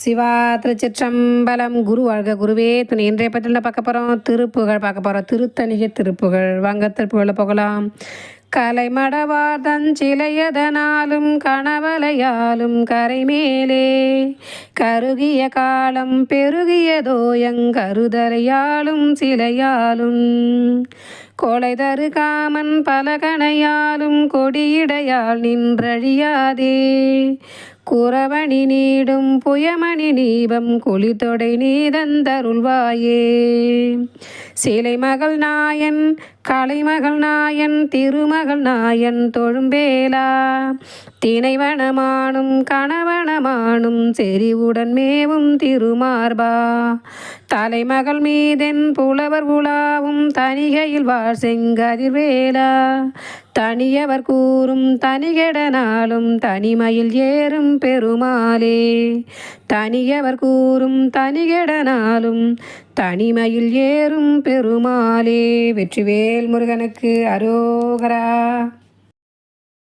சிவா திருச்சிற்றம்பலம். குரு வாழ்க, குருவே துணை. இன்றைய பற்றியில் பார்க்க போகிறோம் திருப்புகழ் பார்க்க போகிறோம். திருத்தணிகை திருப்புகழ். வாங்க திருப்புகழை போகலாம். கலைமடவார் தஞ்சிலையதனாலும் கணவலையாலும் கரைமேலே கருகிய காலம் பெருகியதோயங்கருதலையாலும் சிலையாலும் கொலைதரு காமன் பலகணையாலும் கொடியிடையால் நின்றழியாதே குறவணி நீடும் புயமணி நீபம் குளித்தொடை நீதந்தருள்வாயே. சிலை மகள் நாயன் கலைமகள் நாயன் திருமகள் நாயன் தொழும்பேலா திணைவனமானும் கணவனமானும் செறிவுடன் மேவும் திருமார்பா தலைமகள் மீதென் புலவர் உலாவும் தனிகையில் வாழ் செங்கதிர்வேலா தனியவர் கூறும் தனிகெடனாலும் தனிமையில் ஏறும் பெருமாளே தனியவர் கூறும் தனிகெடனாலும் தனிமையில் ஏறும் பெருமாளே. வெற்றிவேல் முருகனுக்கு அரோகரா.